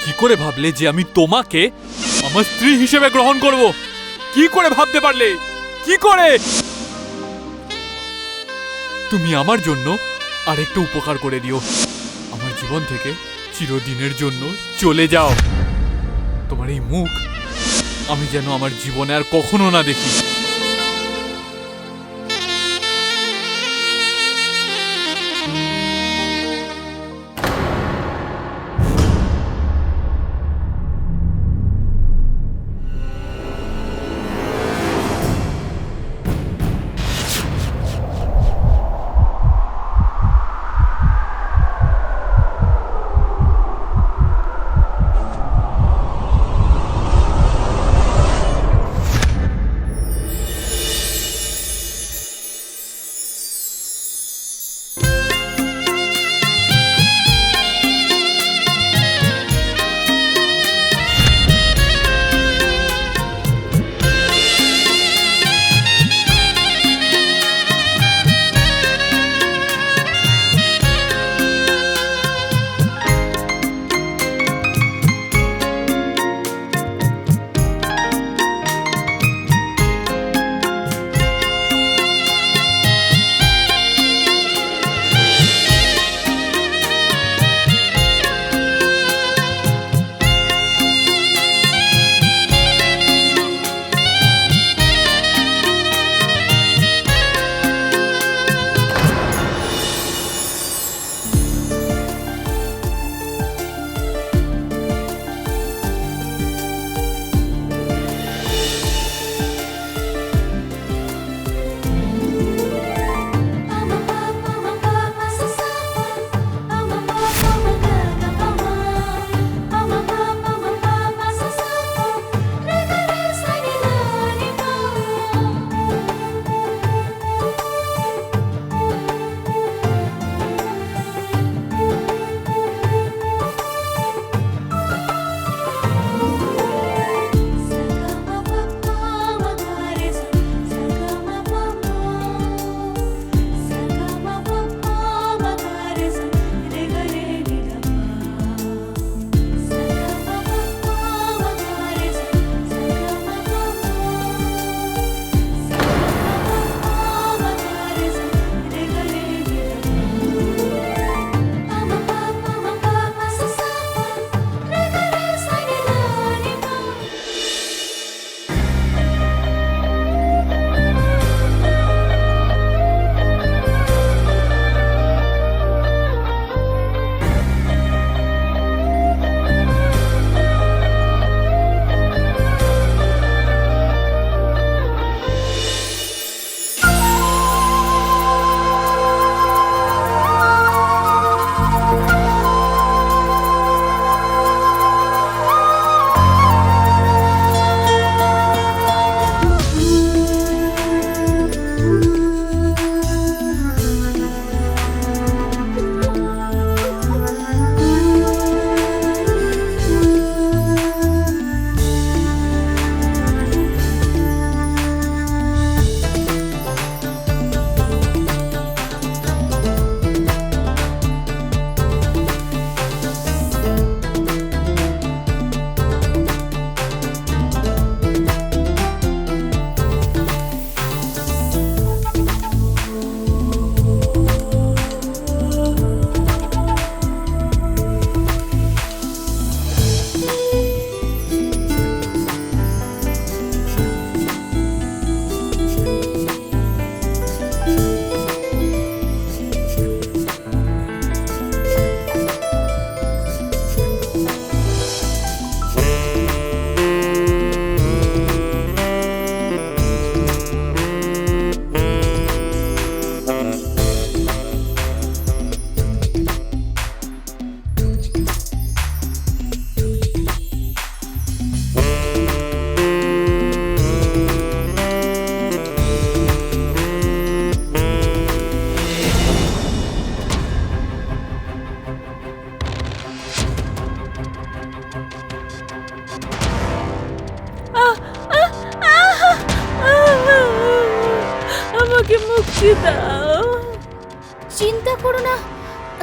কি করে ভাবলে যে আমি তোমাকে আমার স্ত্রী হিসেবে গ্রহণ করব? কি করে ভাবতে পারলে? কি করে? তুমি আমার জন্য আরেকটু উপকার করে দিও, আমার জীবন থেকে চিরদিনের জন্য চলে যাও। তোমার এই মুখ আমি যেন আমার জীবনে আর কখনো না দেখি।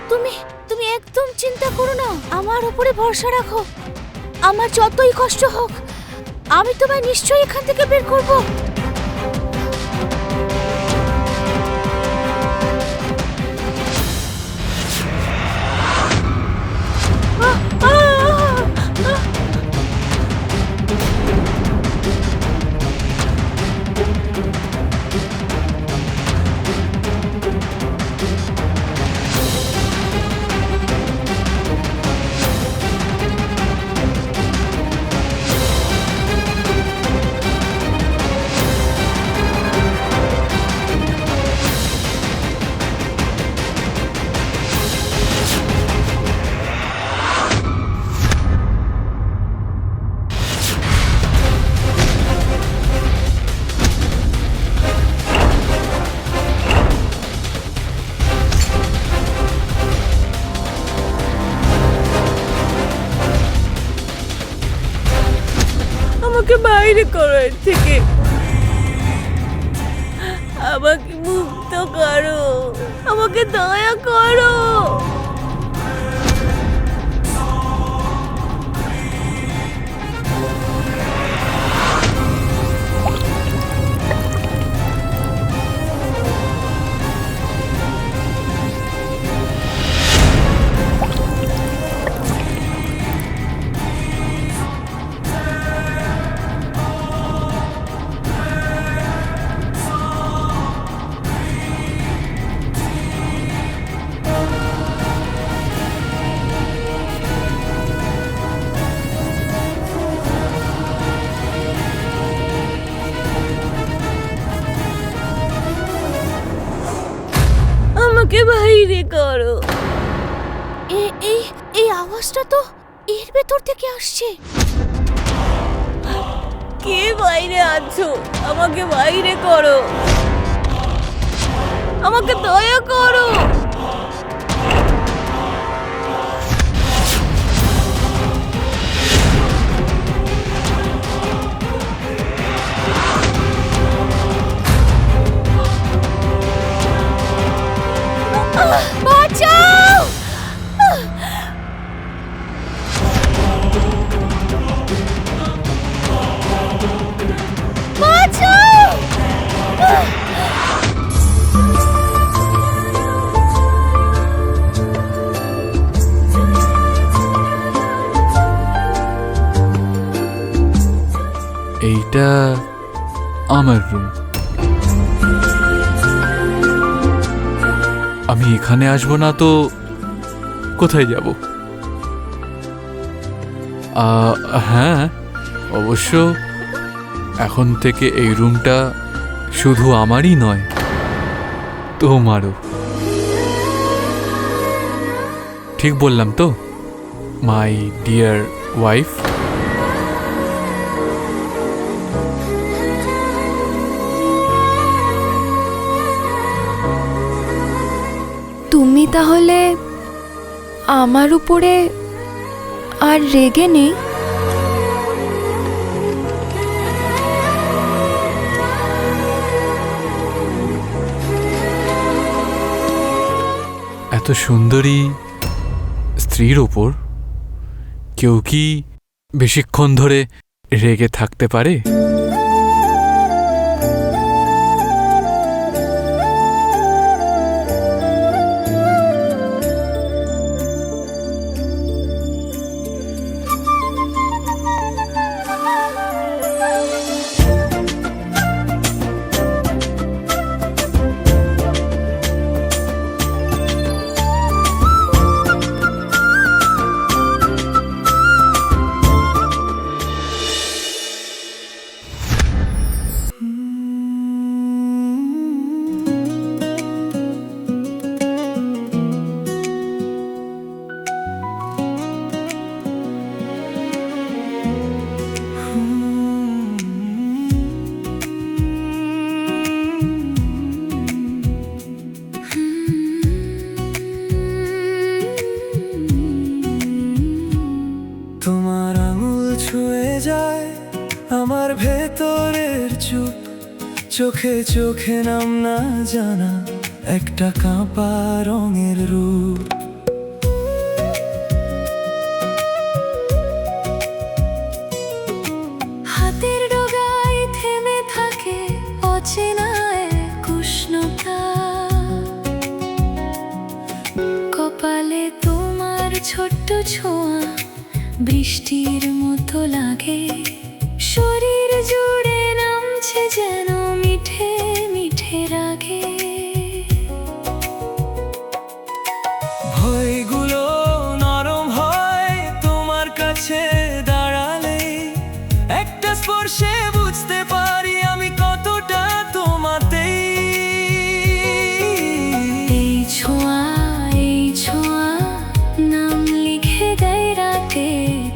তুমি তুমি একদম চিন্তা করো না, আমার উপরে ভরসা রাখো। আমার যতই কষ্ট হোক, আমি তোমায় নিশ্চয়ই এখান থেকে বের করব। আমাকে বাইরে করো এর থেকে, আমাকে মুক্ত করো, আমাকে দয়া করো। আমাকে বাইরে করো। এই এই আওয়াজটা তো এর ভেতর থেকে আসছে। কে বাইরে আছো? আমাকে বাইরে করো, আমাকে দয়া করো। বাঁচাও! বাঁচাও! এইটা আমার রুম। আমি এখানে আসবো না তো কোথায় যাব? হ্যাঁ, অবশ্য এখন থেকে এই রুমটা শুধু আমারই নয়, তোমারও। ঠিক বললাম তো, মাই ডিয়ার ওয়াইফ? তুমি তাহলে আমার উপরে আর রেগে নেই? এত সুন্দরী স্ত্রীর ওপর কেউ কি বেশিক্ষণ ধরে রেগে থাকতে পারে? আমার ভেতরের চুপ, চোখে চোখে নাম না জানা একটা কাঁপা রঙের রূপ। কপালে তোমার ছোট্ট ছোঁয়া বৃষ্টির মতো লাগে, শরীর জুড়ে নামছে যেন মিঠে মিঠে রাগে। ভয়গুলো নরম হয় তোমার কাছে দাঁড়ালে, একটা স্পর্শে বুঝতে পারি আমি কতটা তোমাতেই। এই ছোঁয়া নাম লিখে দেয় রাতে,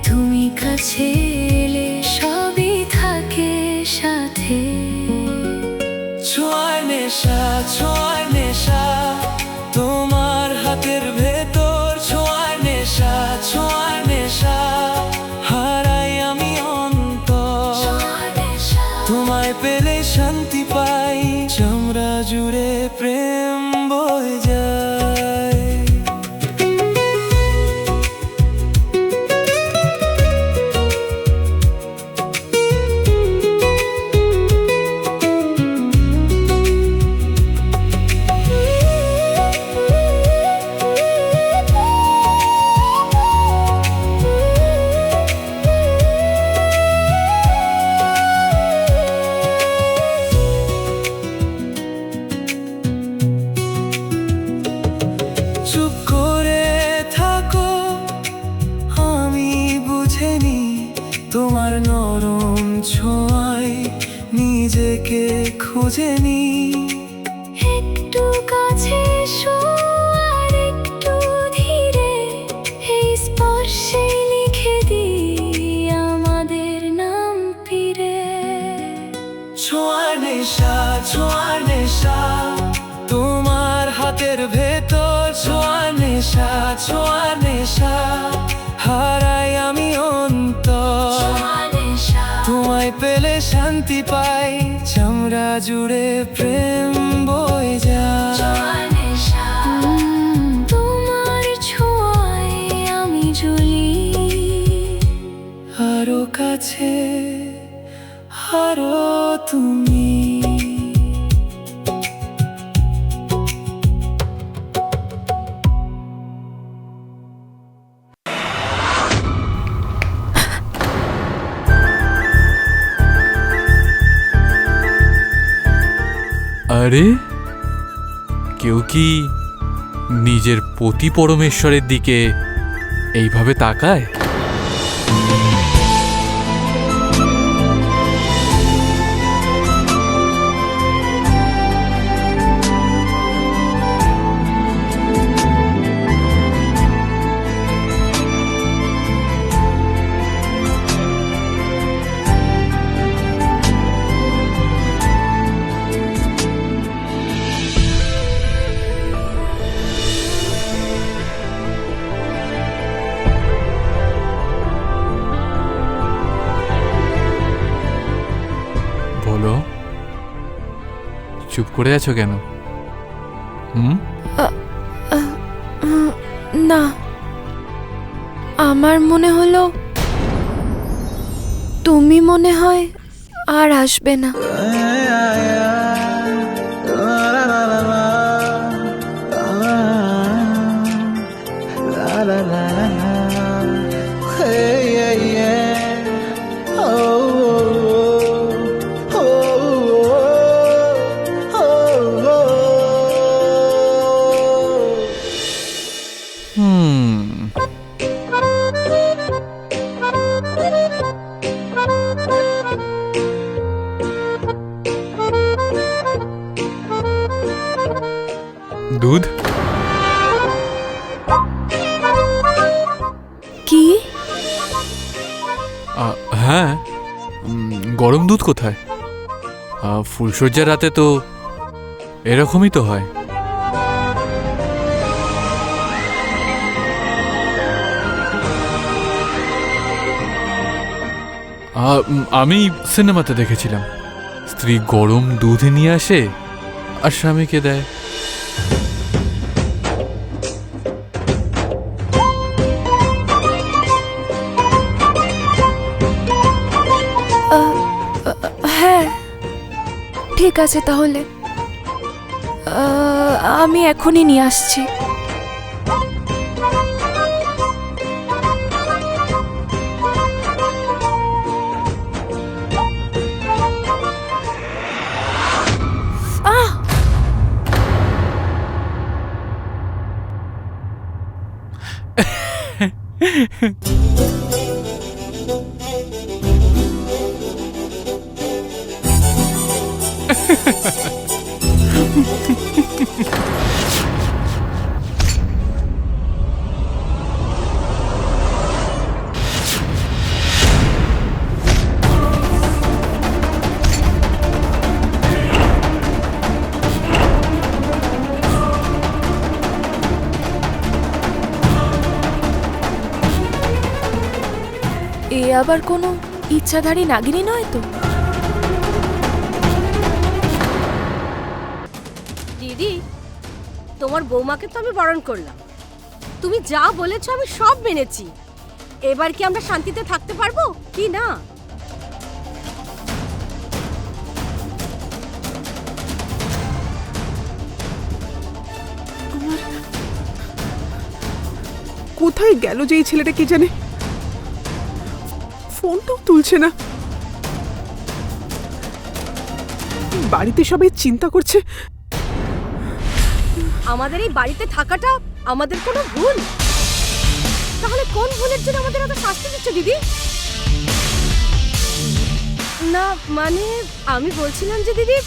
তুমি কাছে এলে সবই থাকে সাথে। ছোঁয়ার নেশা তোমার হাতের ভেতর, ছোঁয়ার নেশা হারাই আমি অন্তর। তোমায় পেলে শান্তি পাই, চামড়া জুড়ে প্রেম বয়ে যায়। চুপ করে থাকো, আমি বুঝেনি তোমার নরম ছোঁয়ায় নিজেকে খুঁজেনি। একটু কাছে এসো আর একটু ধীরে, এই স্পর্শে লিখে দিই আমাদের নাম ফিরে। ছোঁয়ার নেশা তোমার হাতের ভেতর, ছোঁয়ার নেশা হারাই আমি অন্তর। তোমায় পেলে শান্তি পাই, চামড়া জুড়ে প্রেম বয়ে যায়। তোমার ছোঁয়ায় আমি জ্বলি, আরো কাছে আরো তুমি। আরে কেউ কি নিজের পতি পরমেশ্বরের দিকে এইভাবে তাকায়? বলো, চুপ করে আছো কেন? না, আমার মনে হলো তুমি মনে হয় আর আসবে না। দুধ? কি? হ্যাঁ, গরম দুধ কোথায়? ফুলসজ্জার রাতে তো এরকমই তো হয়। আমি সিনেমাতে দেখেছিলাম, স্ত্রী গরম দুধ নিয়ে আসে আর স্বামীকে দেয়। হ্যাঁ, ঠিক আছে তাহলে আমি এখনই নিয়ে আসছি। এ আবার কোনো ইচ্ছাধারী নাগিনী নয় তো? দিদি, তোমার বৌমাকে তো আমি বরণ করলাম, তুমি যা বলেছো আমি সব মেনেছি। এবার কি আমরা শান্তিতে থাকতে পারবো কি না? কোথায় গেল যে এই ছেলেটা কে জানে, ফোনটাও তুলছে না। বাড়িতে সবাই চিন্তা করছে আমাদের এই বাড়িতে থাকাটা আমাদের কোনো ভুল? তাহলে কোন ভুলের জন্য আমাদের এত শাস্তি দিচ্ছ দিদি? না মানে আমি বলছিলাম যে দিদি,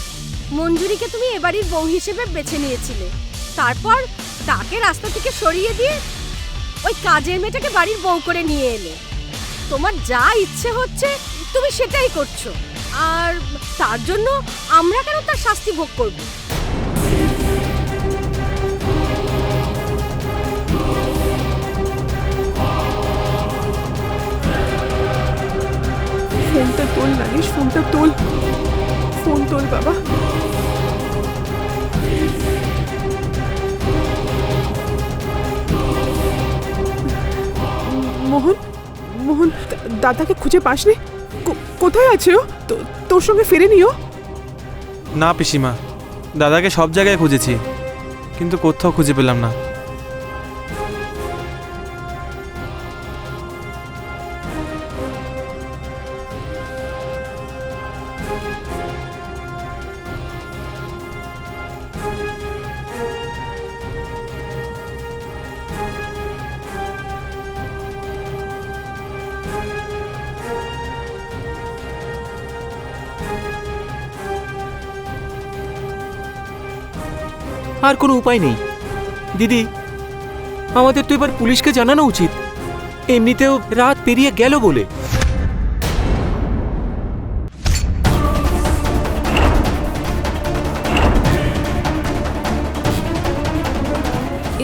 মঞ্জুরিকে তুমি এ বাড়ির বউ হিসেবে বেছে নিয়েছিলে, তারপর তাকে রাস্তা থেকে সরিয়ে দিয়ে ওই কাজের মেয়েটাকে বাড়ির বউ করে নিয়ে এলে। তোমার যা ইচ্ছে হচ্ছে তুমি সেটাই করছো, আর তার জন্য আমরা কেন তার শাস্তি ভোগ করবো? ফোনটা তোল নাগেশ, ফোনটা তোল, ফোন তোল বাবা। মোহন, মোহন, দাদাকে খুঁজে পাসনি? কোথায় আছে ও? তোর সঙ্গে ফেরেনি ও? না পিসিমা, দাদাকে সব জায়গায় খুঁজেছি, কিন্তু কোথাও খুঁজে পেলাম না। আর কোনো উপায় নেই দিদি, আমাদের তো এবার পুলিশকে জানানো উচিত, এমনিতেও রাত পেরিয়ে গেল বলে।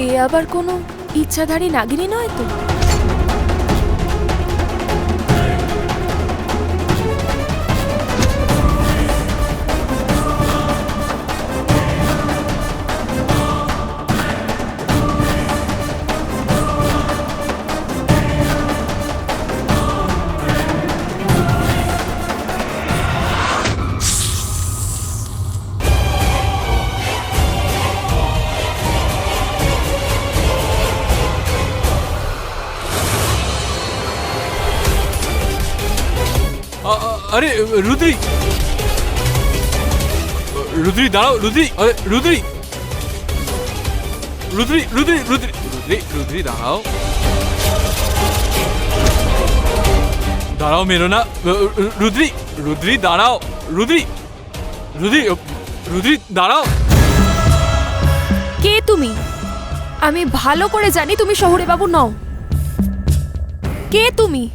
এ আবার কোনো ইচ্ছাধারী নাগিনী নয় তো? আরে রুদ্রি, রুদ্রি দাঁড়াও, রুদ্রি, আরে Rodri, Rodri, Rodri, Rodri, Rodri, Rodri দাঁড়াও, দাঁড়াও, মেরো না, রুদ্রি, রুদ্রি দাঁড়াও, রুদ্রি, রুদ্রি, রুদ্রি দাঁড়াও। কে তুমি? আমি ভালো করে জানি তুমি শহুরে বাবু নও। কে তুমি?